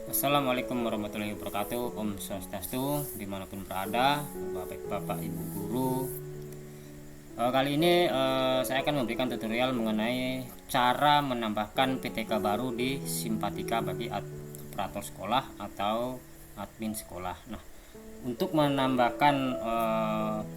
Assalamualaikum warahmatullahi wabarakatuh. Om Swastiastu dimanapun berada, bapak ibu guru. Kali ini saya akan memberikan tutorial mengenai cara menambahkan PTK baru di Simpatika bagi operator sekolah atau admin sekolah. Nah, untuk menambahkan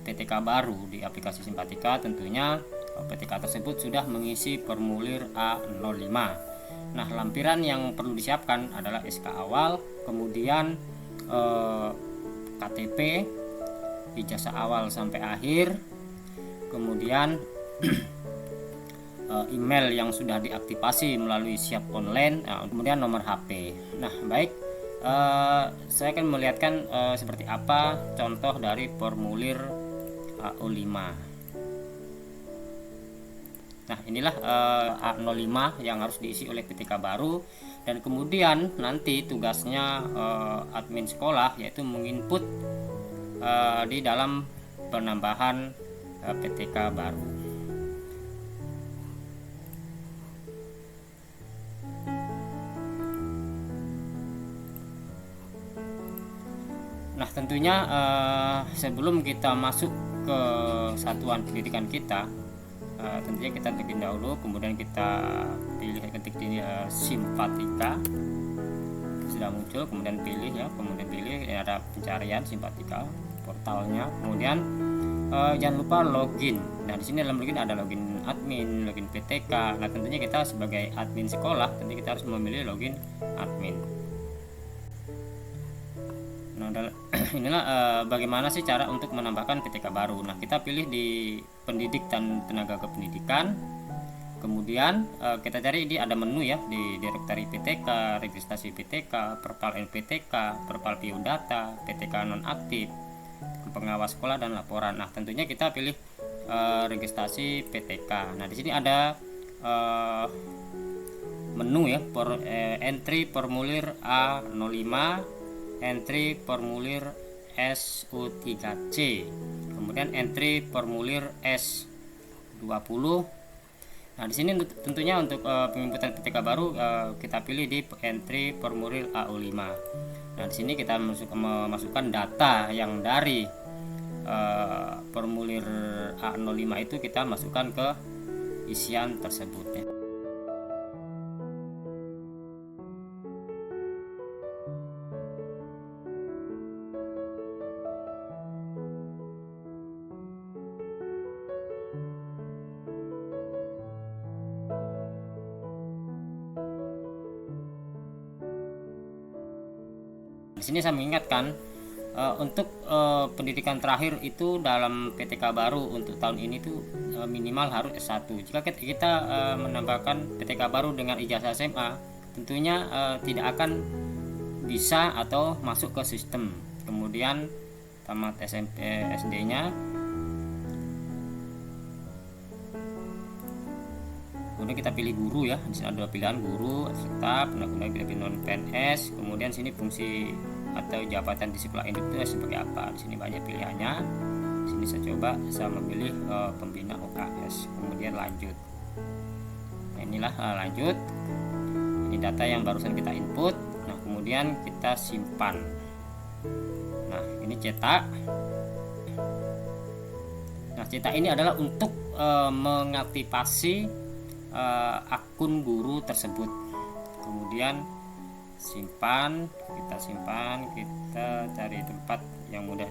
PTK baru di aplikasi Simpatika, tentunya PTK tersebut sudah mengisi formulir A05. Nah, lampiran yang perlu disiapkan adalah SK awal, kemudian KTP, ijazah awal sampai akhir, kemudian email yang sudah diaktifasi melalui Siap Online, kemudian nomor HP. Nah, baik, saya akan melihatkan seperti apa contoh dari formulir A05. Nah, inilah A05 yang harus diisi oleh PTK baru, dan kemudian nanti tugasnya admin sekolah yaitu menginput di dalam penambahan PTK baru. Nah, tentunya sebelum kita masuk ke satuan pendidikan kita, tentunya kita ketik dahulu, kemudian kita ketik di Simpatika, sudah muncul, kemudian pilih ada pencarian Simpatika portalnya, kemudian jangan lupa login. Nah, di sini dalam login ada login admin, login PTK. Nah, tentunya kita sebagai admin sekolah tentu kita harus memilih login admin. Nah, inilah bagaimana sih cara untuk menambahkan PTK baru. Nah, kita pilih di pendidik dan tenaga kependidikan, kemudian kita cari di ada menu ya, di direktori PTK, registrasi PTK, perpal NPTK, perpal biodata, PTK nonaktif, pengawas sekolah dan laporan. Nah, tentunya kita pilih registrasi PTK. Nah, di sini ada menu ya, entry formulir A05, entry formulir SU3C, kemudian entry formulir S20. Nah, di sini tentunya untuk penginputan PTK baru kita pilih di entry formulir AU5. Nah, di sini kita memasukkan data yang dari formulir A05 itu kita masukkan ke isian tersebut ya. Di sini saya mengingatkan untuk pendidikan terakhir itu dalam PTK baru untuk tahun ini tuh minimal harus S1. Jika kita menambahkan PTK baru dengan ijazah SMA, tentunya tidak akan bisa atau masuk ke sistem. Kemudian tamat SMP SD-nya, kemudian kita pilih guru ya. Di sini ada pilihan guru tetap, kemudian pilih non PNS, kemudian sini fungsi atau jabatan di sekolah induk itu sebagai apa. Di sini banyak pilihannya. Di sini saya memilih pembina UKS, kemudian lanjut. Nah, inilah lanjut. Ini data yang barusan kita input. Nah, kemudian kita simpan. Nah, ini cetak. Nah, cetak ini adalah untuk mengaktifasi akun guru tersebut. Kemudian kita cari tempat yang mudah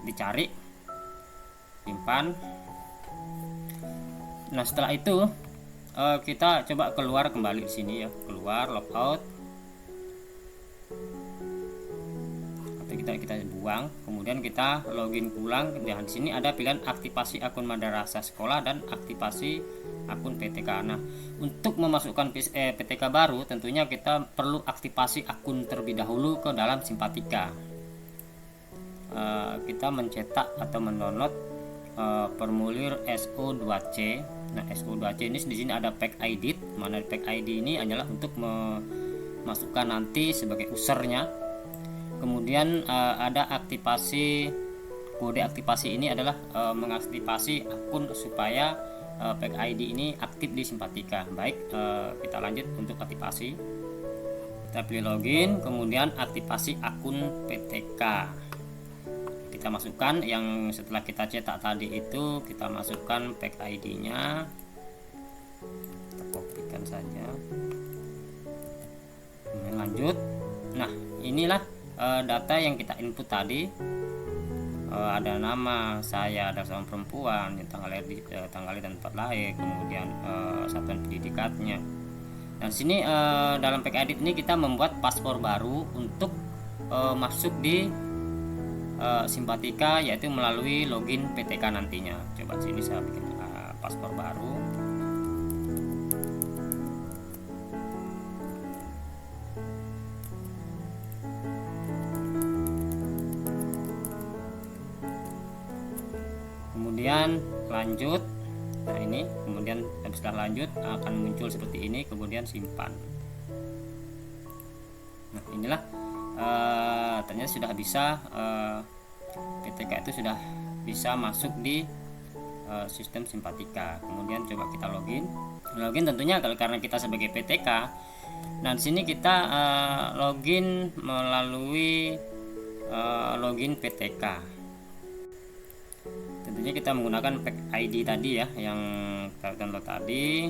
dicari, simpan. Nah, setelah itu kita coba keluar kembali di sini ya, keluar logout, atau kita buang, kemudian kita login ulang. Dan di sini ada pilihan aktivasi akun madrasah sekolah dan aktivasi akun PTK. Nah, untuk memasukkan PTK baru tentunya kita perlu aktivasi akun terlebih dahulu ke dalam Simpatika. Kita mencetak atau mendownload formulir SO2C. Nah, SO2C ini di sini ada pack ID. Mana pack ID ini adalah untuk memasukkan nanti sebagai usernya. Kemudian ada aktivasi, kode aktivasi ini adalah mengaktifasi akun supaya PEK ID ini aktif di Simpatika. Baik, kita lanjut untuk aktivasi. Kita pilih login, kemudian aktivasi akun PTK. Kita masukkan yang setelah kita cetak tadi itu, kita masukkan PEK ID-nya. Kita kopikan saja. Kemudian lanjut. Nah, inilah data yang kita input tadi. Ada nama saya, ada seorang perempuan, tanggal lahir dan tempat lahir, kemudian satuan pendidikannya. Dan sini dalam PEK ID ini kita membuat paspor baru untuk masuk di Simpatika, yaitu melalui login PTK nantinya. Coba sini saya bikin paspor baru. Kemudian lanjut. Nah, ini kemudian setelah lanjut akan muncul seperti ini, kemudian simpan. Nah, inilah ternyata sudah bisa PTK itu sudah bisa masuk di sistem Simpatika. Kemudian coba kita login tentunya karena kita sebagai PTK. Nah, di sini kita login melalui login PTK. Tentunya kita menggunakan PEK ID tadi ya, yang kita download tadi.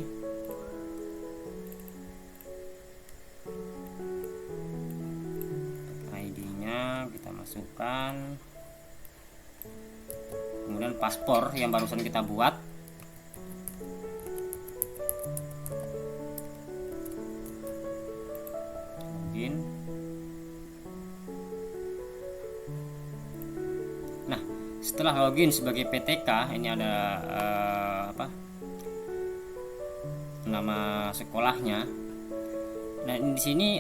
ID-nya kita masukkan. Kemudian paspor yang barusan kita buat. Login. Nah, setelah login sebagai PTK, ini ada nama sekolahnya. Nah, di sini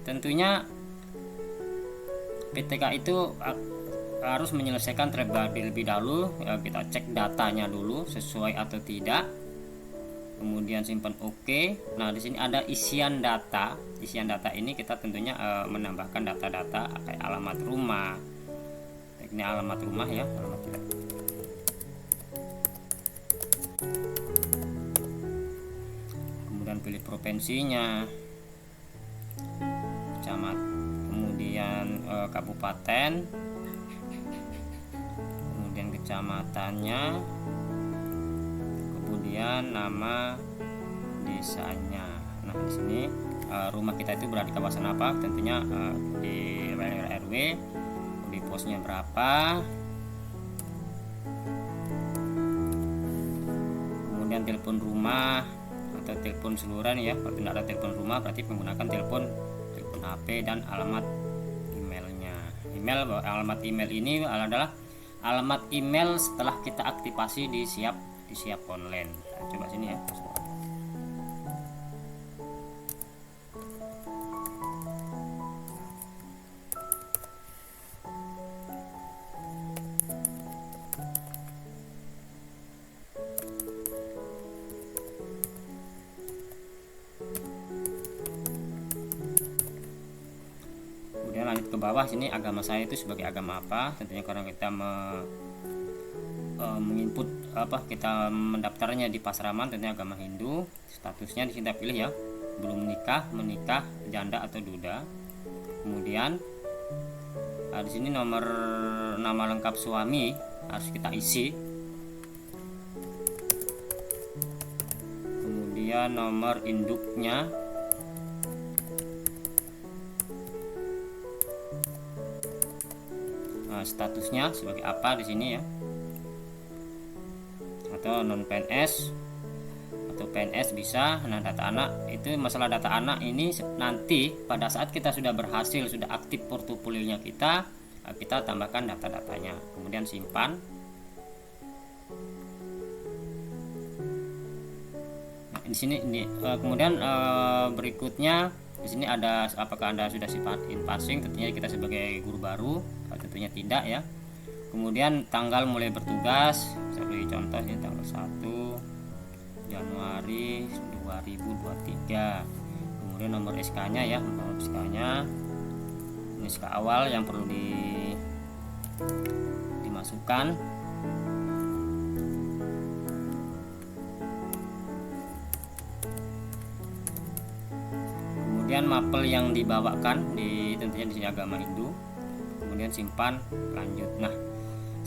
tentunya PTK itu harus menyelesaikan terlebih dahulu. Kita cek datanya dulu sesuai atau tidak. Kemudian simpan oke. Nah, di sini ada isian data. Isian data ini kita tentunya menambahkan data-data kayak alamat rumah. Ini alamat rumah ya, alamat rumah. Kemudian pilih provinsinya, kemudian kabupaten, kemudian kecamatannya, kemudian nama desanya. Nah, di sini rumah kita itu berada di kawasan apa? Tentunya di RW, di posnya berapa, kemudian telepon rumah atau telepon seluruhan ya. Kalau tidak ada telepon rumah berarti menggunakan telepon HP dan alamat emailnya. Alamat email ini adalah alamat email setelah kita aktivasi di siap online. Nah, coba sini ya. Lanjut ke bawah sini, agama saya itu sebagai agama apa. Tentunya karena kita menginput kita mendaftarnya di Pasraman, tentunya agama Hindu. Statusnya di sini kita pilih ya, belum menikah, janda atau duda. Kemudian di sini nama lengkap suami harus kita isi. Kemudian nomor induknya. Statusnya sebagai apa di sini ya, atau non PNS atau PNS bisa. Nah, data anak itu, masalah data anak ini nanti pada saat kita sudah berhasil, sudah aktif portofolionya kita tambahkan data-datanya, kemudian simpan. Nah, di sini kemudian berikutnya di sini ada apakah Anda sudah simpatin passing. Tentunya kita sebagai guru baru tentunya tidak ya. Kemudian tanggal mulai bertugas, saya beri contoh ya, tanggal 1 Januari 2023. Kemudian nomor SK-nya ya, nomor SK-nya ini SK awal yang perlu dimasukkan. kemudian mapel yang dibawakan tentunya di sini agama Hindu, kemudian simpan lanjut. Nah,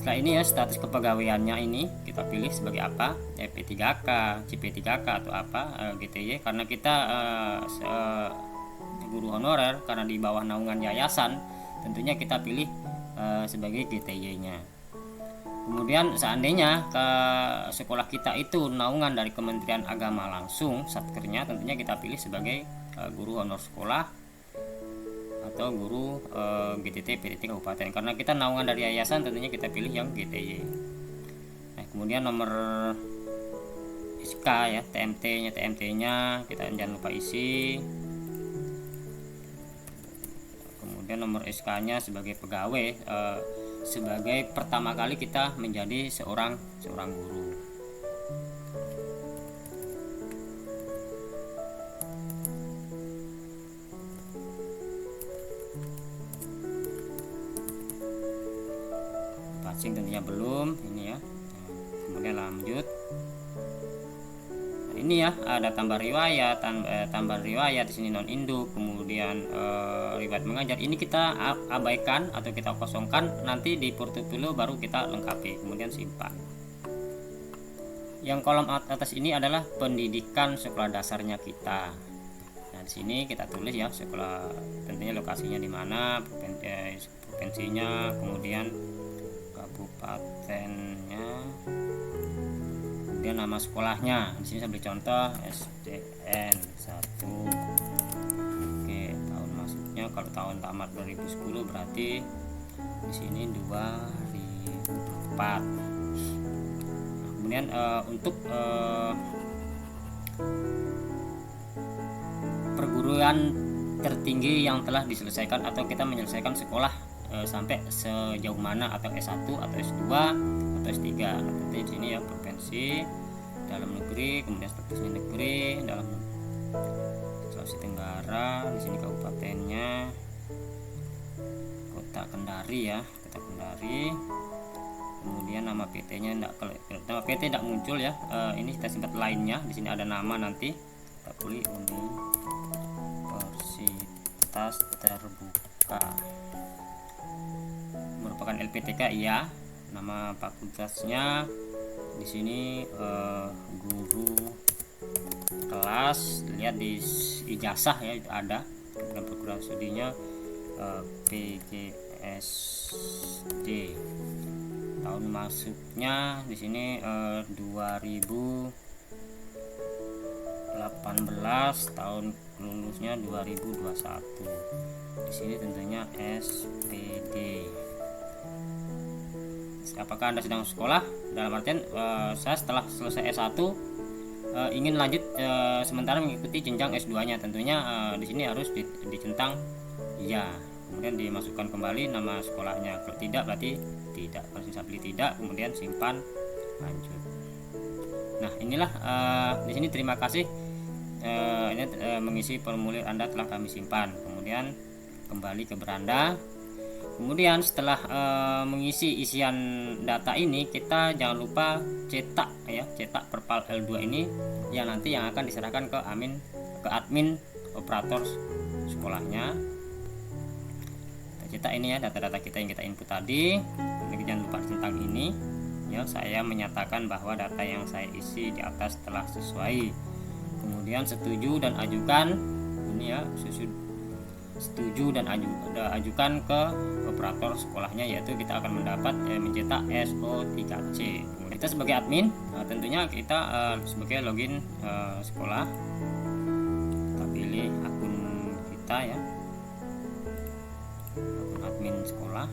setelah ini ya status kepegawaiannya ini kita pilih sebagai apa, P3K, CP3K atau apa, GTY, karena kita guru honorer karena di bawah naungan yayasan, tentunya kita pilih sebagai GTY-nya. Kemudian seandainya ke sekolah kita itu naungan dari Kementerian Agama langsung satkernya, tentunya kita pilih sebagai guru honor sekolah atau guru GTT PDT Kabupaten. Karena kita naungan dari yayasan, tentunya kita pilih yang GTY. Nah, kemudian nomor SK ya, TMT-nya kita jangan lupa isi. Kemudian nomor SK-nya sebagai pegawai, sebagai pertama kali kita menjadi seorang guru. Passing tentunya belum ini ya. Kemudian lanjut. Ini ya ada tambah riwayat, tambah riwayat di sini non induk, kemudian riwayat mengajar. Ini kita abaikan atau kita kosongkan, nanti di portofolio baru kita lengkapi, kemudian simpan. Yang kolom atas ini adalah pendidikan sekolah dasarnya kita. Nah, di sini kita tulis ya sekolah, tentunya lokasinya di mana, provinsinya, kemudian kabupatennya, kemudian nama sekolahnya. Di sini saya beri contoh SDN 1. Oke, tahun masuknya kalau tahun tamat 2010 berarti di sini 2004. Nah, kemudian untuk perguruan tertinggi yang telah diselesaikan atau kita menyelesaikan sekolah sampai sejauh mana, atau S1 atau S2 atau S3. Nah, tentu di sini ya provinsi, dalam negeri, kemudian statusnya negeri, dalam Sulawesi Tenggara, di sini kabupatennya Kota Kendari ya, Kota Kendari. Kemudian nama PT-nya nama PT tidak muncul ya. Ini kita simpan lainnya. Di sini ada nama, nanti kita pilih Universitas Terbuka. Merupakan LPTK iya. Nama fakultasnya di sini guru kelas, lihat di ijazah ya itu ada. Kemudian perguruan studinya PGSD. Tahun masuknya di sini 2018, tahun lulusnya 2021. Di sini tentunya SPD. Apakah Anda sedang sekolah? Dalam artian saya setelah selesai S1 ingin lanjut sementara mengikuti jenjang S2-nya, tentunya di sini harus dicentang ya. Kemudian dimasukkan kembali nama sekolahnya. Kalau tidak berarti tidak. Kalau saya pilih tidak, kemudian simpan lanjut. Nah, inilah di sini terima kasih. Ini mengisi formulir Anda telah kami simpan. Kemudian kembali ke beranda. Kemudian setelah mengisi isian data ini, kita jangan lupa cetak ya, cetak perpal L2 ini yang nanti yang akan diserahkan ke admin operator sekolahnya. Kita cetak ini ya data-data kita yang kita input tadi. Kemudian jangan lupa tentang ini ya, saya menyatakan bahwa data yang saya isi di atas telah sesuai. Kemudian setuju dan ajukan ini ya, setuju dan ajukan ke operator sekolahnya, yaitu kita akan mendapat mencetak SO3C. Kemudian kita sebagai admin, tentunya kita sebagai login sekolah, kita pilih akun kita ya, akun admin sekolah.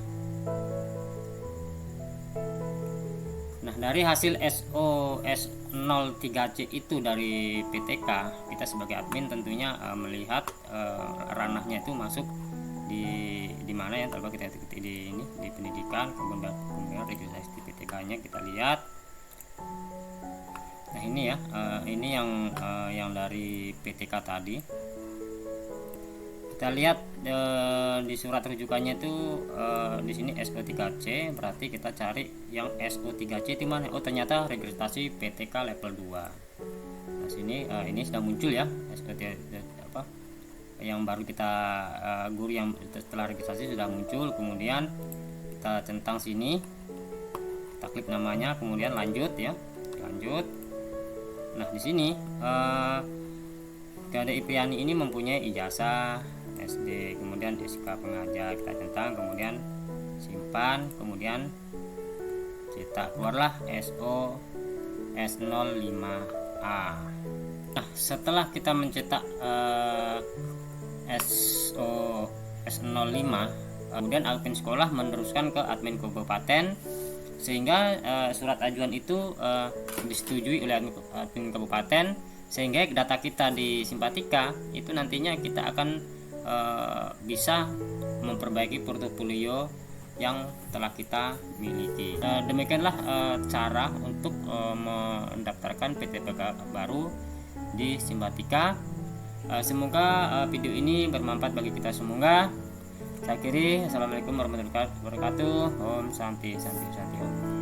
Nah, dari hasil SO03C itu dari PTK, kita sebagai admin tentunya melihat ranahnya itu masuk di mana ya, coba kita ikuti di ini, di pendidikan, kemudian registrasi PTK-nya kita lihat. Nah, ini ya, ini yang dari PTK tadi. Kita lihat di surat rujukannya itu di sini SO3C, berarti kita cari yang SO3C di mana? Oh, ternyata registrasi PTK level 2. Nah, sini ini sudah muncul ya, SO3 apa? yang baru kita guru yang setelah registrasi sudah muncul. Kemudian kita centang sini, kita klik namanya, kemudian lanjut ya, lanjut. Nah di sini Gada Ipriani ini mempunyai ijazah SD, kemudian SK pengajar, kita centang, kemudian simpan, kemudian cetak, keluarlah SO S05A. Nah setelah kita mencetak SO S05, kemudian admin sekolah meneruskan ke admin kabupaten, sehingga surat ajuan itu disetujui oleh admin kabupaten, sehingga data kita di Simpatika itu nantinya kita akan bisa memperbaiki portofolio yang telah kita miliki. Demikianlah cara untuk mendaftarkan PTPK baru di Simpatika. Semoga video ini bermanfaat bagi kita semua. Saya akhiri, assalamualaikum warahmatullahi wabarakatuh. Om Santi Santi Santi Om.